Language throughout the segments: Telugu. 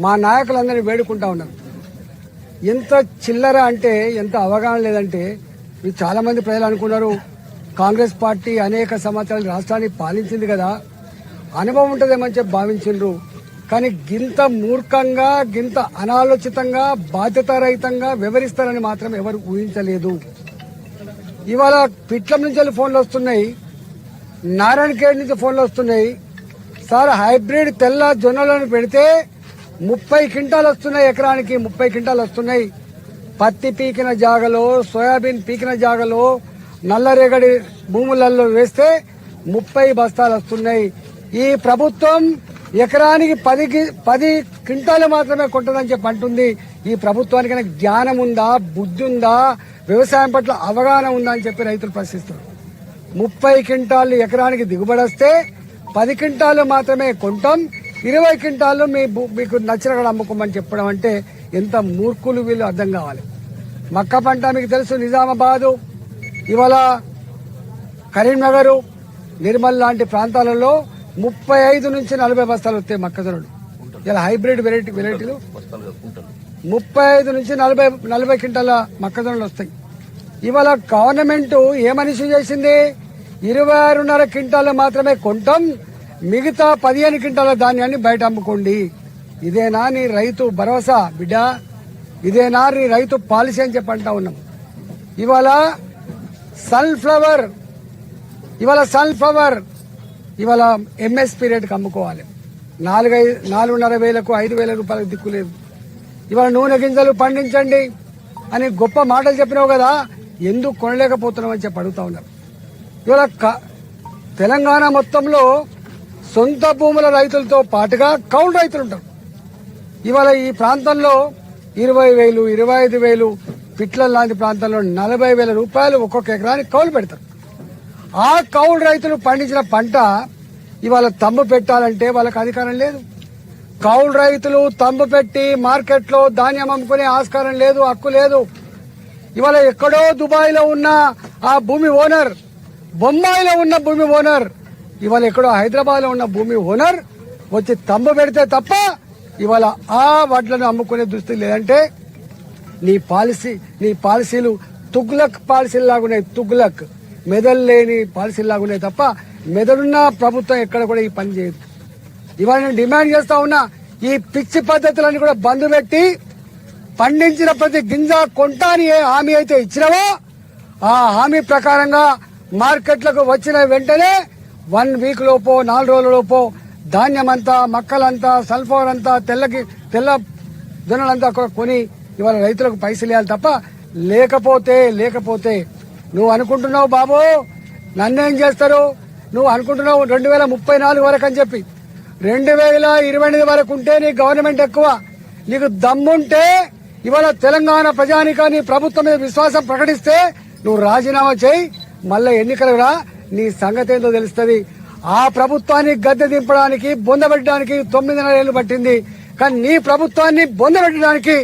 మా నాయకులందరినీ వేడుకుంటా ఉన్నారు. ఎంత చిల్లర అంటే ఎంత అవగాహన లేదంటే చాలా మంది ప్రజలు అనుకున్నారు కాంగ్రెస్ పార్టీ అనేక సంవత్సరాలు రాష్ట్రాన్ని పాలించింది కదా, అనుభవం ఉంటుందేమని చెప్పి భావించిండ్రు. కానీ గింత మూర్ఖంగా గింత అనాలోచితంగా బాధ్యతారహితంగా వివరిస్తారని మాత్రం ఎవరు ఊహించలేదు. ఇవాళ పిట్లం నుంచి ఫోన్లు వస్తున్నాయి, నారాయణఖేడ్ నుంచి ఫోన్లు వస్తున్నాయి. సార్ హైబ్రిడ్ తెల్ల జొన్నలను పెడితే 30 క్వింటాలు వస్తున్నాయి, ఎకరానికి 30 క్వింటాలు వస్తున్నాయి. పత్తి పీకిన జాగలో, సోయాబీన్ పీకిన జాగలో, నల్లరేగడి భూములలో వేస్తే 30 బస్తాలు వస్తున్నాయి. ఈ ప్రభుత్వం ఎకరానికి 10 క్వింటాలు మాత్రమే కొంటుందని చెప్పి అంటుంది. ఈ ప్రభుత్వానికి జ్ఞానం ఉందా, బుద్ధి ఉందా, వ్యవసాయం పట్ల అవగాహన ఉందా అని చెప్పి రైతులు ప్రశ్నిస్తారు. 30 క్వింటాలు ఎకరానికి దిగుబడి వస్తే 10 క్వింటాలు మాత్రమే కొంటాం, 20 క్వింటాలు మీకు నచ్చిన అమ్ముకోమని చెప్పడం అంటే ఎంత మూర్ఖులు వీళ్ళు అర్థం కావాలి. మక్క పంట మీకు తెలుసు, నిజామాబాదు, ఇవాళ కరీంనగర్, నిర్మల్ లాంటి ప్రాంతాలలో 35 నుంచి 40 బస్తాలు వస్తాయి మొక్కజొన్నలు. ఇలా హైబ్రిడ్ వెరైటీలు 35 నుంచి 40 క్వింటాల మొక్కజొన్నలు వస్తాయి. ఇవాళ గవర్నమెంట్ ఏమని ఇష్యూ చేసింది? 26.5 క్వింటాలు మాత్రమే కొంటాం, మిగతా 15 క్వింటాల ధాన్యాన్ని బయట అమ్ముకోండి. ఇదేనా నీ రైతు భరోసా బిడ్డ? ఇదేనా నీ రైతు పాలసీ అని చెప్పి అంటా ఉన్నాం. ఇవాళ సన్ఫ్లవర్ ఇవాళ ఎంఎస్పీ రేటుకి అమ్ముకోవాలి. 4,500 5,000 రూపాయలకు దిక్కు లేదు. ఇవాళ నూనె గింజలు పండించండి అని గొప్ప మాటలు చెప్పినావు కదా, ఎందుకు కొనలేకపోతున్నావు అని చెప్పి అడుగుతా ఉన్నారు. ఇవాళ తెలంగాణ మొత్తంలో సొంత భూముల రైతులతో పాటుగా కౌలు రైతులు ఉంటారు. ఇవాళ ఈ ప్రాంతంలో 20,000 25,000 పిట్ల లాంటి ప్రాంతంలో 40,000 రూపాయలు ఒక్కొక్క ఎకరానికి కౌలు పెడతారు. ఆ కౌలు రైతులు పండించిన పంట ఇవాళ తంబు పెట్టాలంటే వాళ్ళకి అధికారం లేదు. కౌలు రైతులు తంబు పెట్టి మార్కెట్లో ధాన్యం అమ్ముకునే ఆస్కారం లేదు, హక్కు లేదు. ఇవాళ ఎక్కడో దుబాయ్ లో ఉన్న ఆ భూమి ఓనర్, బొంబాయిలో ఉన్న భూమి ఓనర్, ఇవాళ ఎక్కడో హైదరాబాద్ లో ఉన్న భూమి ఓనర్ వచ్చి తంబు పెడితే తప్ప ఇవాళ ఆ వడ్లను అమ్ముకునే దుస్థితి లేదంటే నీ పాలసీలు తుగ్లక్ పాలసీలు లాగున్నాయి. తుగ్లక్ మెదలు లేని పాలసీలు లాగున్నాయి తప్ప మెదడున్న ప్రభుత్వం ఎక్కడ కూడా ఈ పని చేయదు. ఇవాళ నేను డిమాండ్ చేస్తా ఉన్నా, ఈ పిచ్చి పద్ధతులన్నీ కూడా బంద్ పెట్టి పండించిన ప్రతి గింజ కొంటా అని ఏ హామీ అయితే ఇచ్చినావో ఆ హామీ ప్రకారంగా మార్కెట్లకు వచ్చిన వెంటనే 1 వీక్ లోపో 4 రోజుల లోపో ధాన్యమంతా, మక్కలంతా, సల్ఫర్ అంతా, తెల్ల జొన్నలంతా కొని ఇవాళ రైతులకు పైసలు ఇవ్వాలి తప్ప లేకపోతే నువ్వు అనుకుంటున్నావు బాబు నన్నేం చేస్తారు, నువ్వు అనుకుంటున్నావు 2034 వరకు అని చెప్పి 2028 వరకు ఉంటే నీ గవర్నమెంట్ ఎక్కువ. నీకు దమ్ముంటే ఇవాళ తెలంగాణ ప్రజానికాన్ని ప్రభుత్వం మీద విశ్వాసం ప్రకటిస్తే నువ్వు రాజీనామా చేయి, మళ్ళా ఎన్నికలుగా నీ సంగతి ఏందో తెలుస్తుంది. ఆ ప్రభుత్వాన్ని గద్దె దింపడానికి బొందబెట్టడానికి 9.5 ఏళ్లు పట్టింది, కానీ నీ ప్రభుత్వాన్ని బొందబెట్టడానికి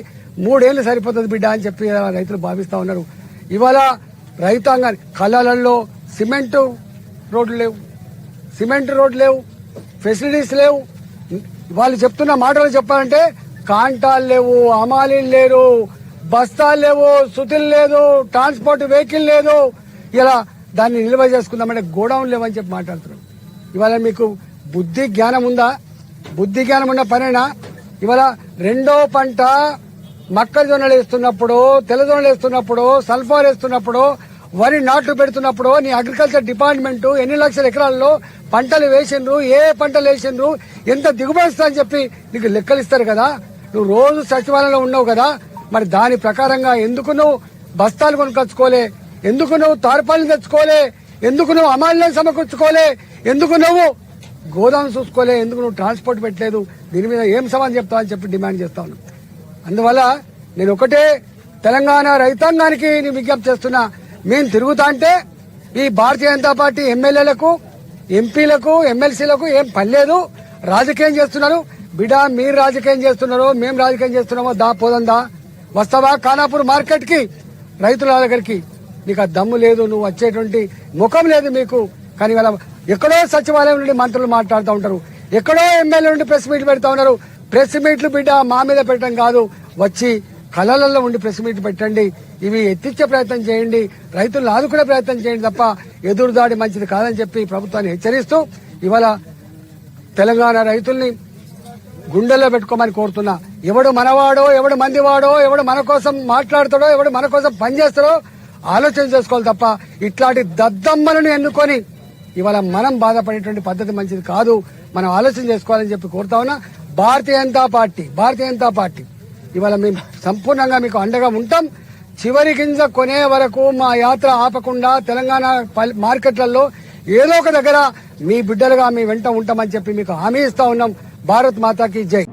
3 ఏళ్లు సరిపోతుంది బిడ్డ అని చెప్పి రైతులు భావిస్తా ఉన్నారు. ఇవాళ రైతాంగాన్ని కళ్ళాలలో సిమెంట్ రోడ్లు లేవు, ఫెసిలిటీస్ లేవు. వాళ్ళు చెప్తున్న మాటలు చెప్పాలంటే కాంటాలు లేవు, అమాలీలు లేరు, బస్తాలు లేవు, సుతులు లేదు, ట్రాన్స్పోర్ట్ వెహికల్ లేదు. ఇలా దాన్ని నిల్వ చేసుకుందామంటే గోడౌన్ లేవని చెప్పి మాట్లాడుతున్నారు. ఇవాళ మీకు బుద్ధి జ్ఞానం ఉందా? బుద్ధి జ్ఞానం ఉన్న పనేనా? ఇవాళ రెండో పంట మొక్కజొన్నలు వేస్తున్నప్పుడు, తెల్లజొన్నలు వేస్తున్నప్పుడు, సల్ఫర్ వేస్తున్నప్పుడు, వరి నాట్లు పెడుతున్నప్పుడు నీ అగ్రికల్చర్ డిపార్ట్మెంట్ ఎన్ని లక్షల ఎకరాల్లో పంటలు వేసిండ్రు, ఏ పంటలు వేసిండ్రు, ఎంత దిగుబడి ఇస్తా అని చెప్పి నీకు లెక్కలు ఇస్తారు కదా. నువ్వు రోజు సచివాలయంలో ఉన్నావు కదా, మరి దాని ప్రకారంగా ఎందుకు నువ్వు బస్తాలు కొనుకొచ్చుకోలే, ఎందుకు నువ్వు తార్పాలను తెచ్చుకోలే, ఎందుకు నువ్వు అమాలను సమకూర్చుకోలే, ఎందుకు నువ్వు గోదాం చూసుకోలే, ఎందుకు నువ్వు ట్రాన్స్పోర్ట్ పెట్టలేదు? దీని మీద ఏం సమాధానం చెప్తావు అని చెప్పి డిమాండ్ చేస్తా ఉన్నాను. అందువల్ల నేను ఒకటే తెలంగాణ రైతాంగానికి నేను విజ్ఞప్తి చేస్తున్నా, మేము తిరుగుతా అంటే ఈ భారతీయ జనతా పార్టీ ఎమ్మెల్యేలకు, ఎంపీలకు, ఎమ్మెల్సీలకు ఏం పనిలేదు, రాజకీయం చేస్తున్నారు. బిడా మీరు రాజకీయం చేస్తున్నారో మేము రాజకీయం చేస్తున్నామో పోదందా, వస్తావా ఖానాపూర్ మార్కెట్ కి రైతుల దగ్గరికి? నీకు ఆ దమ్ము లేదు, నువ్వు వచ్చేటువంటి ముఖం లేదు మీకు. కానీ వాళ్ళ ఎక్కడో సచివాలయం నుండి మంత్రులు మాట్లాడుతూ ఉంటారు, ఎక్కడో ఎమ్మెల్యే నుండి ప్రెస్ మీట్ పెడతా ఉన్నారు. ప్రెస్ మీట్లు బిడ్డ మా మీద పెట్టడం కాదు, వచ్చి కళలలో ఉండి ప్రెస్ మీట్ పెట్టండి. ఇవి ఎత్తిచ్చే ప్రయత్నం చేయండి, రైతులను ఆదుకునే ప్రయత్నం చేయండి తప్ప ఎదురుదాడి మంచిది కాదని చెప్పి ప్రభుత్వాన్ని హెచ్చరిస్తూ ఇవాళ తెలంగాణ రైతుల్ని గుండెల్లో పెట్టుకోమని కోరుతున్నా. ఎవడు మనవాడో, ఎవడు మందివాడో, ఎవడు మన కోసం మాట్లాడతాడో, ఎవడు మన కోసం పనిచేస్తాడో ఆలోచన చేసుకోవాలి తప్ప ఇట్లాంటి దద్దమ్మలను ఎన్నుకొని ఇవాళ మనం బాధపడేటువంటి పద్ధతి మంచిది కాదు. మనం ఆలోచన చేసుకోవాలని చెప్పి కోరుతా ఉన్నా. భారతీయ జనతా పార్టీ ఇవాళ మేము సంపూర్ణంగా మీకు అండగా ఉంటాం. చివరి గింజ కొనే వరకు మా యాత్ర ఆపకుండా తెలంగాణ మార్కెట్లలో ఏదో ఒక దగ్గర మీ బిడ్డలుగా మీ వెంట ఉంటామని చెప్పి మీకు హామీ ఇస్తా ఉన్నాం. భారత్ మాతాకి జై.